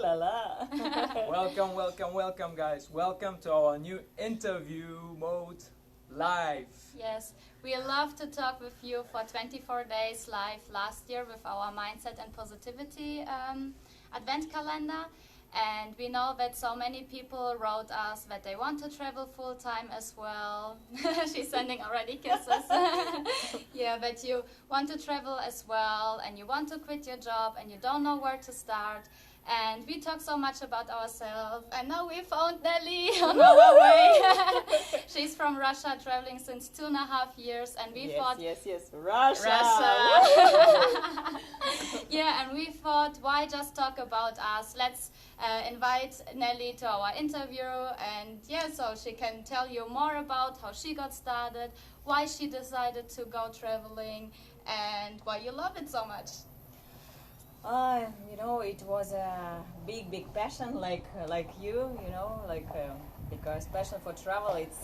la la. Welcome, welcome, welcome, guys. Welcome to our new interview mode live. Yes, we love to talk with you for 24 days live last year with our Mindset and Positivity Advent calendar. And we know that so many people wrote us that they want to travel full time as well. She's sending already kisses. Yeah, that you want to travel as well and you want to quit your job and you don't know where to start. And we talk so much about ourselves. And now we found Nelly on our way. She's from Russia, traveling since 2.5 years. And we thought... Yes, Russia. Yeah, and we thought, why just talk about us? Let's invite Nelly to our interview. And yeah, so she can tell you more about how she got started, why she decided to go traveling, and why you love it so much. It was a big passion, like you, because passion for travel, it's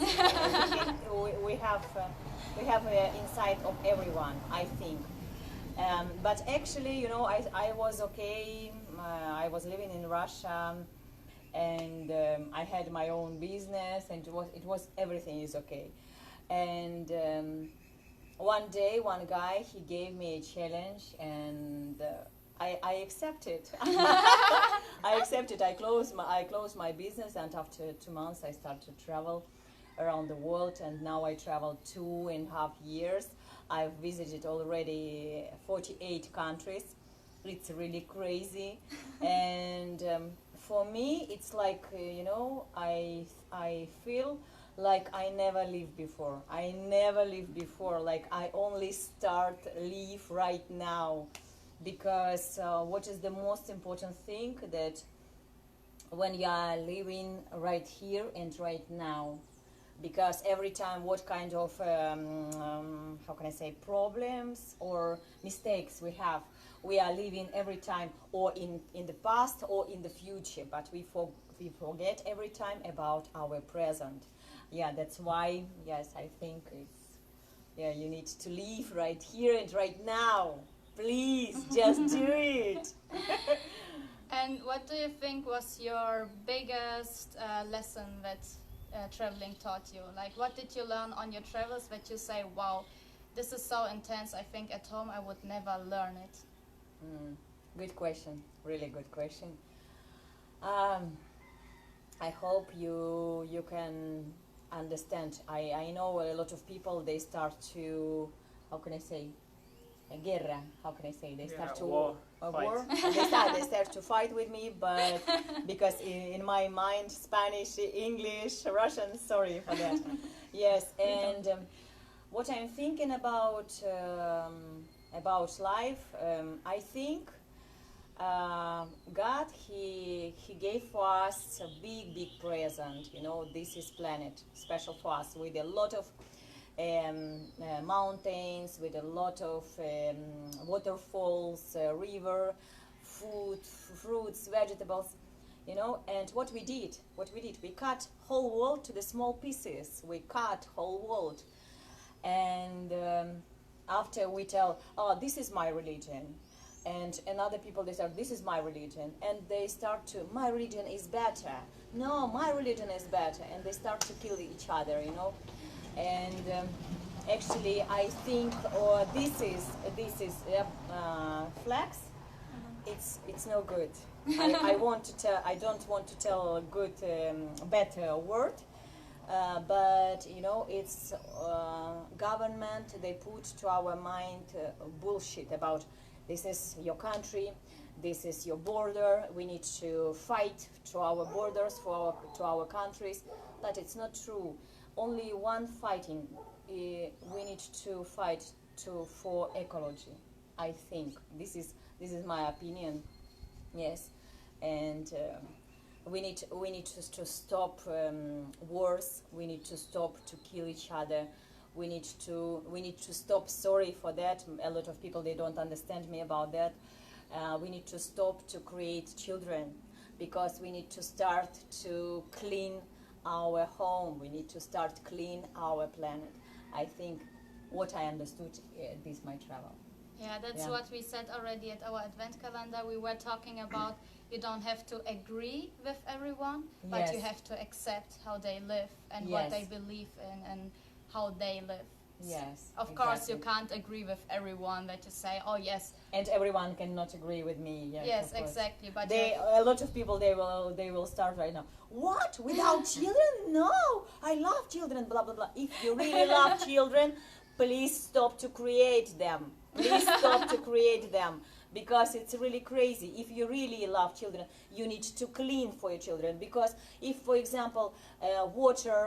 we have inside of everyone, I think. But actually, I was okay. I was living in Russia, and I had my own business, and it was everything is okay. And one day, one guy, he gave me a challenge, and I accepted. I accepted. I closed my business, and after 2 months, I started to travel around the world. And now I travel 2.5 years. I've visited already 48 countries. It's really crazy, and for me, it's like I feel like I never lived before. Like I only live right now. Because what is the most important thing, that when you are living right here and right now, because every time what kind of problems or mistakes we are living every time, or in the past or in the future, but we forget every time about our present. Yeah, that's why, yes, I think you need to live right here and right now. Please, just do it. And what do you think was your biggest lesson that traveling taught you? Like, what did you learn on your travels that you say, wow, this is so intense, I think at home I would never learn it? Good question, really good question. I hope you can understand. I know a lot of people, they start to, guerra, they start to war. They start to fight with me, but because in my mind, Spanish, English, Russian, sorry for that. Yes, and what I'm thinking about life, I think God, he gave for us a big present. This is planet special for us, with a lot of mountains, with a lot of waterfalls, river, food, fruits, vegetables, and what we did, we cut whole world to the small pieces. We cut whole world, and after we tell, oh, this is my religion, and other people, they start, this is my religion, and they start to, my religion is better, no, my religion is better, and they start to kill each other, And actually, I think this is flags. It's no good. I don't want to tell a good, better word. But it's government. They put to our mind bullshit about, this is your country, this is your border. We need to fight to our borders to our countries. But it's not true. Only one fighting. We need to fight for ecology. I think this is my opinion. Yes, and we need to stop wars. We need to stop to kill each other. We need to stop. Sorry for that. A lot of people, they don't understand me about that. We need to stop to create children, because we need to start to clean our home. We need to start clean our planet. I think what I understood this my travel. Yeah, that's Yeah. what we said already at our advent calendar. We were talking about you don't have to agree with everyone, but you Yes. have to accept how they live and Yes. what they believe in and how they live. Yes. Of course, you exactly. can't agree with everyone that you say, oh yes, And everyone cannot agree with me. Yes, yes, of course. exactly. But They, a lot of people, they will start right now. What? Without children? No, I love children. Blah blah blah. If you really love children, please stop to create them. Please stop to create them, because it's really crazy. If you really love children, you need to clean for your children. Because if, for example, water,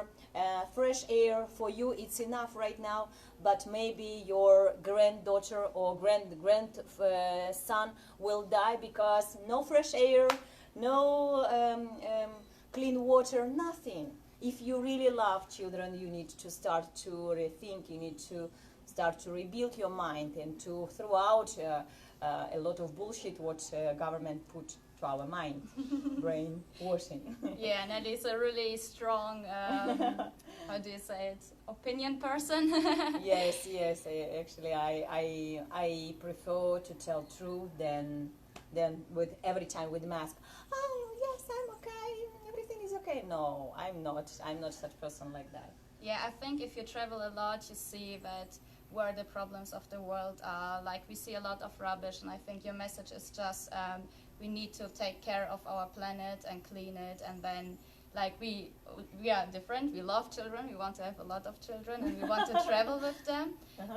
fresh air for you, it's enough right now. But maybe your granddaughter or grandson will die because no fresh air, no clean water, nothing. If you really love children, you need to start to rethink. You need to start to rebuild your mind and to throw out a lot of bullshit what government put to our mind, brainwashing. yeah, Nelly's a really strong, how do you say it, opinion person. Yes, yes. Actually, I prefer to tell truth than with every time with mask. Oh yes, I'm okay. Everything is okay. No, I'm not. I'm not such person like that. Yeah, I think if you travel a lot, you see that where the problems of the world are. Like, we see a lot of rubbish, and I think your message is just we need to take care of our planet and clean it, and then like we are different. We love children. We want to have a lot of children, and we want to travel with them.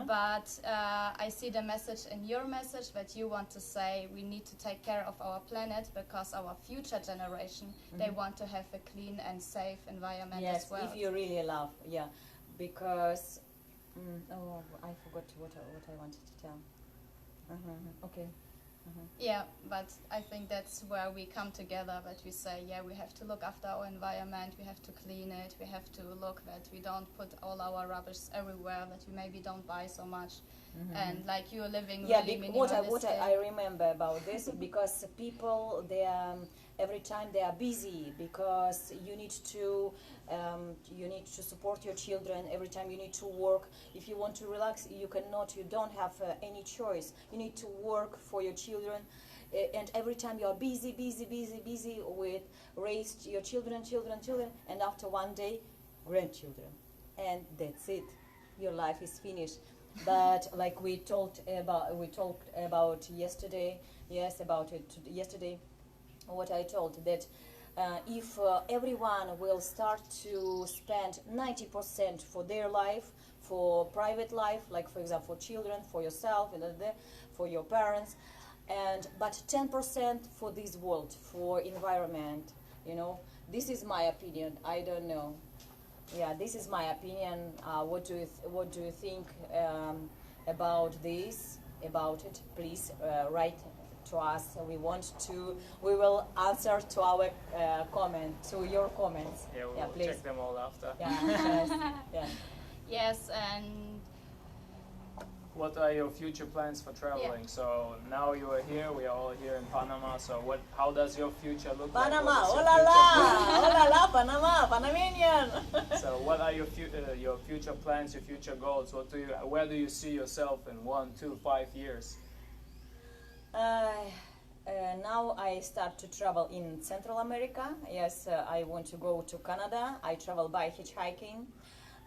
But I see the message in your message that you want to say we need to take care of our planet because our future generation, they want to have a clean and safe environment Yes, as well. if you really love, yeah, because oh, I forgot what I wanted to tell. Okay. Yeah, but I think that's where we come together, that we say, yeah, we have to look after our environment, we have to clean it, we have to look that we don't put all our rubbish everywhere, that we maybe don't buy so much. And like you're living Yeah, really what minimalistic. I remember about this, because people, they are, every time they are busy, because you need to support your children. Every time you need to work. If you want to relax, you cannot. You don't have any choice. You need to work for your children, and every time you are busy with raise your children, and after one day, grandchildren, and that's it. Your life is finished. But like we talked about yesterday, yes, about it yesterday. What I told that if everyone will start to spend 90% for their life, for private life, like for example for children, for yourself, and for your parents, but 10% for this world, for environment, this is my opinion. I don't know. Yeah, this is my opinion. What do you think about this? About it? Please write to us. We will answer to our to your comments. Yeah, we'll please. check them all after. Yeah, yes, yeah. Yes, and What are your future plans for traveling? So now you are here, we are all here in Panama. So how does your future look Panama, like? oh What is la your la, oh la la, Panama, Panamanian. So what are your future plans, your future goals? Where do you see yourself in 1, 2, 5 years? Now I start to travel in Central America. Yes, I want to go to Canada. I travel by hitchhiking.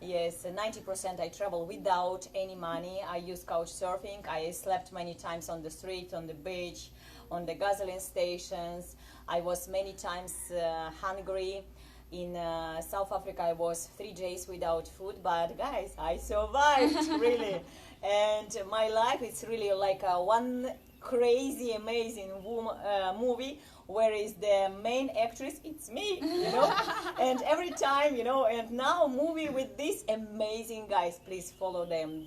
Yes, 90% I travel without any money. I use couch surfing. I slept many times on the street, on the beach, on the gasoline stations. I was many times hungry. In South Africa, I was 3 days without food, but guys, I survived, really. And my life is really like one crazy, amazing movie, where is the main actress, it's me, and every time, and now movie with these amazing guys. Please follow them.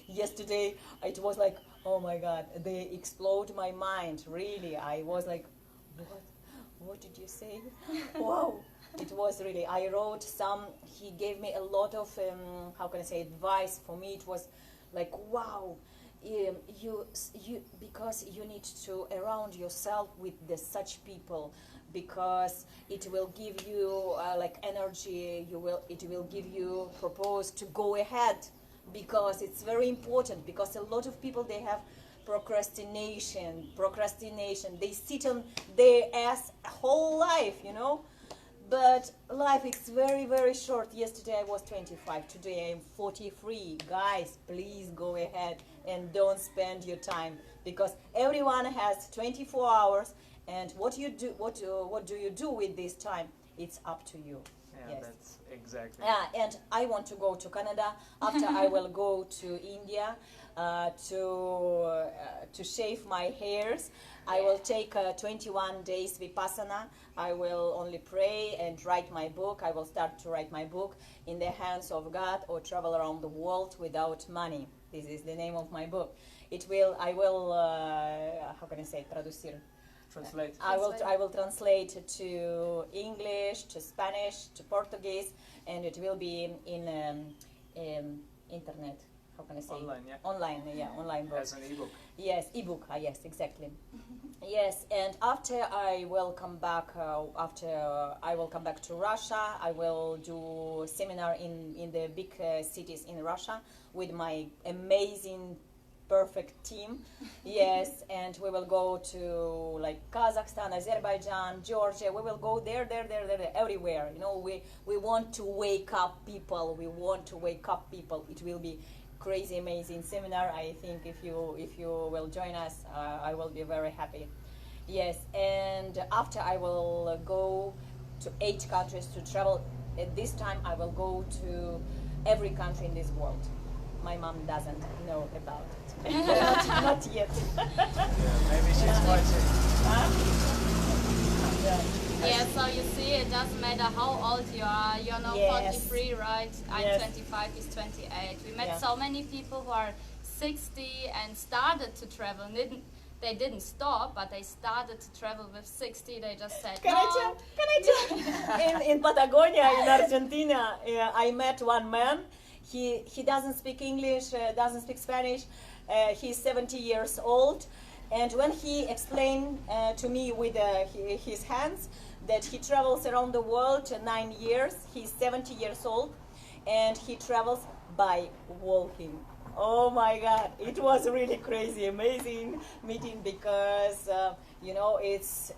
Yesterday, it was like, oh my God, they explode my mind, really. I was like, what did you say? Wow. It was really, I wrote he gave me a lot of, how can I say, advice. For me, it was like, wow. Because you need to around yourself with such people, because it will give you like energy. It will give you purpose to go ahead, because it's very important. Because a lot of people, they have procrastination. They sit on their ass whole life, you know. But life is very, very short. Yesterday I was 25, today I am 43. Guys, please go ahead and don't spend your time, because everyone has 24 hours, and what do you do with this time? It's up to you. Yeah, yes. That's exactly. And I want to go to Canada. After I will go to India to shave my hairs. I will take 21 days Vipassana. I will only pray and write my book. I will start to write my book, In the Hands of God, or Travel Around the World Without Money. This is the name of my book. I will, how can I say, traducir? Translate. I will translate to English, to Spanish, to Portuguese, and it will be in internet. How can I say? Online, yeah. Online book. As an ebook. Yes, ebook. Yes, exactly. Yes, and after I will come back. I will come back to Russia. I will do a seminar in the big cities in Russia with my amazing, perfect team. Yes, and we will go to like Kazakhstan, Azerbaijan, Georgia. We will go there, everywhere. You know, we want to wake up people. We want to wake up people. It will be crazy, amazing seminar. I think if you will join us, I will be very happy. Yes, and after I will go to 8 countries to travel. At this time, I will go to every country in this world. My mom doesn't know about it. not yet. Yeah, maybe she's watching. Yeah, so you see, it doesn't matter how old you are. You're now Yes. 43, right? I'm Yes. 25, he's 28. We met Yeah. so many people who are 60 and started to travel. They didn't stop, but they started to travel with 60. They just said, Can I tell? In Patagonia, in Argentina, I met one man. He doesn't speak English, doesn't speak Spanish. He's 70 years old. And when he explained to me with his hands that he travels around the world 9 years, he's 70 years old, and he travels by walking. Oh my God, it was really crazy, amazing meeting, because you know, it's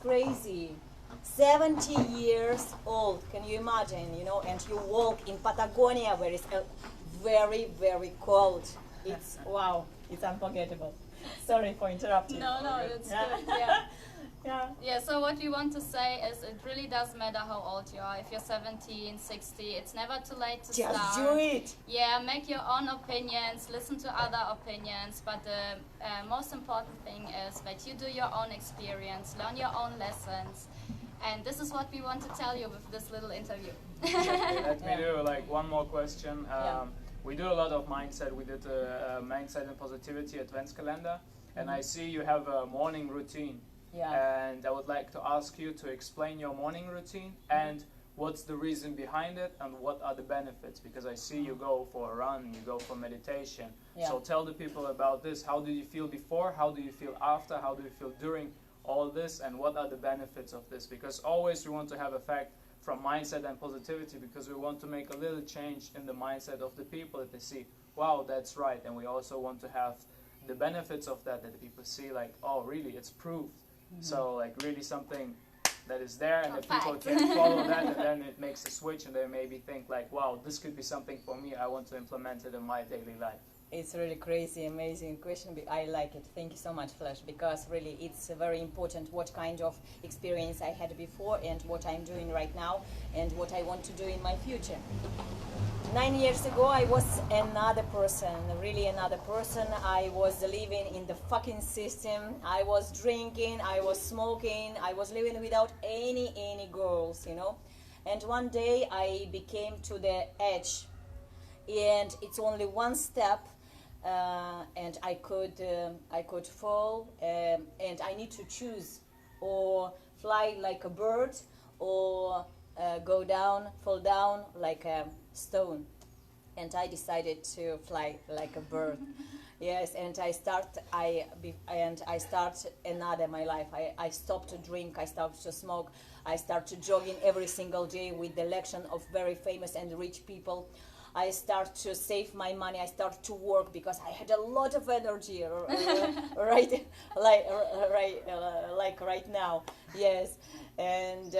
crazy. 70 years old, can you imagine? You know, and you walk in Patagonia, where it's very, very cold. It's wow, it's unforgettable. Sorry for interrupting. no, that's Yeah. good. Yeah. Yeah. Yeah, so what we want to say is it really does matter how old you are. If you're 17, 60, it's never too late to Just start. do it. Yeah, make your own opinions, listen to other opinions, but the most important thing is that you do your own experience, learn your own lessons, and this is what we want to tell you with this little interview. Okay, let me do like one more question. We do a lot of mindset. We did mindset and positivity adventskalender, and I see you have a morning routine. Yeah. And I would like to ask you to explain your morning routine and what's the reason behind it and what are the benefits, because I see you go for a run, you go for meditation. Yeah. So tell the people about this. How do you feel before? How do you feel after? How do you feel during all this? And what are the benefits of this? Because always we want to have effect from mindset and positivity, because we want to make a little change in the mindset of the people, that they see, wow, that's right. And we also want to have the benefits of that the people see, like, oh, really, it's proved. So like really something that is there, and if people can follow that, and then it makes a switch, and they maybe think like, wow, this could be something for me, I want to implement it in my daily life. It's really crazy, amazing question. I like it. Thank you so much, Flash, because really it's very important what kind of experience I had before and what I'm doing right now and what I want to do in my future. 9 years ago, I was another person, really another person. I was living in the fucking system. I was drinking, I was smoking, I was living without any girls, you know. And one day I became to the edge, and it's only one step, and I could fall, and I need to choose, or fly like a bird, or fall down like a stone. And I decided to fly like a bird. Yes, and I start another my life. I stopped to drink, I stopped to smoke, I started jogging every single day with the election of very famous and rich people. I start to save my money. I start to work because I had a lot of energy, right, like right now. Yes, and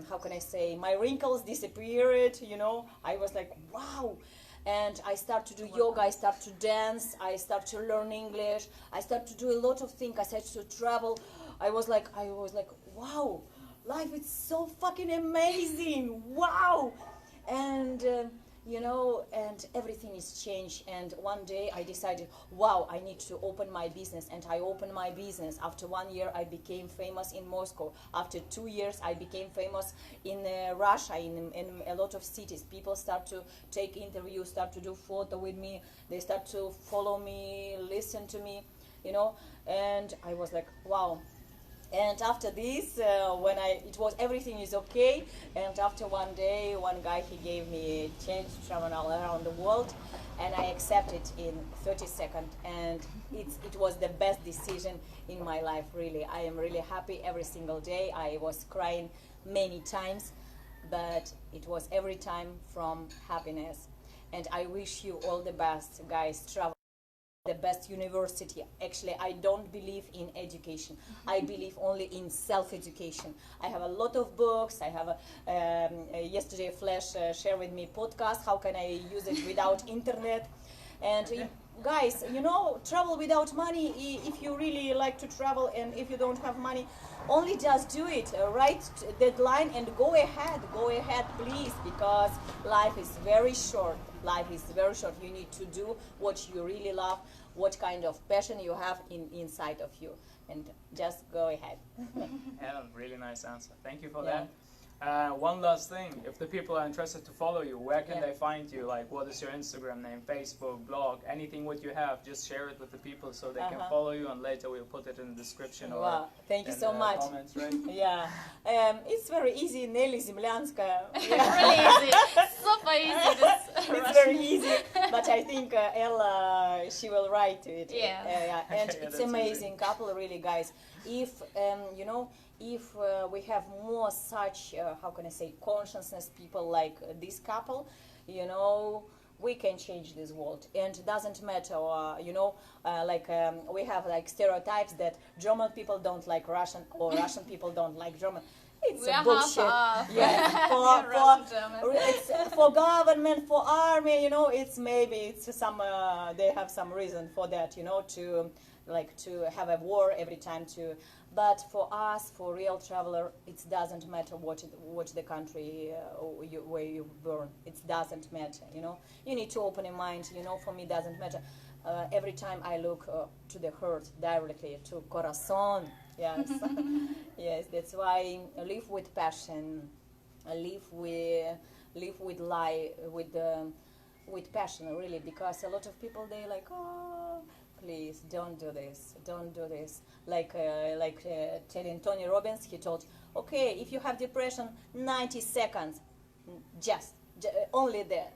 how can I say? My wrinkles disappeared. You know, I was like, wow. And I start to do yoga, I start to dance, I start to learn English, I start to do a lot of things, I start to travel. I was like, wow, life is so fucking amazing, wow. And you know, and everything is changed. And one day I decided, wow, I need to open my business. And I opened my business. After 1 year, I became famous in Moscow. After 2 years, I became famous in Russia, in a lot of cities. People start to take interviews, start to do photo with me. They start to follow me, listen to me, you know. And I was like, wow. And after this, when it was everything is okay, and after one day, one guy, he gave me a chance to travel around the world, and I accepted in 30 seconds, and it was the best decision in my life, really. I am really happy every single day. I was crying many times, but it was every time from happiness. And I wish you all the best, guys. Travel the best university. Actually, I don't believe in education. I believe only in self-education. I have a lot of books. I have yesterday Flash shared with me podcast. How can I use it without internet? And guys, you know, travel without money. If you really like to travel and if you don't have money, only just do it. Write deadline and go ahead, please, because life is very short. Life is very short. You need to do what you really love, what kind of passion you have inside of you, and just go ahead. Yeah, really nice answer. Thank you for that. One last thing, if the people are interested to follow you, where can they find you? Like, what is your Instagram name, Facebook, blog, anything what you have, just share it with the people so they can follow you, and later we'll put it in the description or thank you so much. Comments, right? Yeah, it's very easy, Nелли Землянская. Really easy, super easy. It's very easy, but I think Ella, she will write it. And it's amazing couple, really, guys. If you know, if we have more such, how can I say, consciousness people like this couple, you know, we can change this world. And it doesn't matter, you know, we have like stereotypes that German people don't like Russian or Russian people don't like German. It's a bullshit. It's for government, for army, you know, it's some, they have some reason for that, you know, to have a war every time to. But for us, for real traveler, it doesn't matter what the country where you born. It doesn't matter, you know. You need to open your mind, you know. For me, it doesn't matter. Every time I look to the heart directly, to corazón. Yes, yes. That's why I live with passion. I live with life, with passion, really. Because a lot of people, they like, oh, please don't do this, don't do this. Like Tony Robbins, he told, okay, if you have depression, 90 seconds, just only there,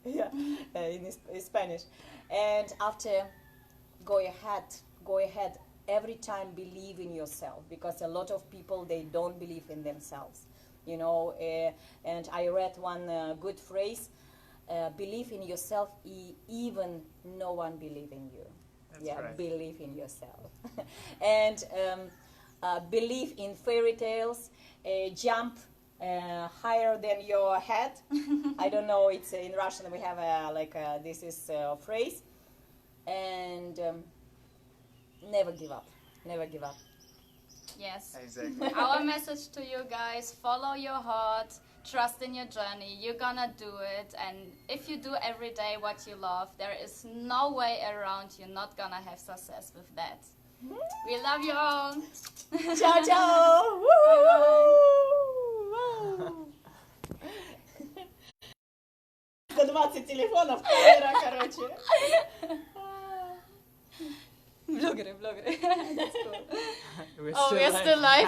in Spanish. And after, go ahead. Every time believe in yourself, because a lot of people, they don't believe in themselves, you know. And I read one good phrase. Believe in yourself, even no one believe in you. That's right. Believe in yourself. And believe in fairy tales, jump higher than your head. I don't know, it's in Russian we have this is a phrase. And never give up. Yes. Exactly. Our message to you guys, follow your heart. Trust in your journey, you're gonna do it, and if you do every day what you love, there is no way around you're not gonna have success with that. We love you all. Ciao, ciao. За 20 телефонов, камера, короче. Блогеры. We're still live.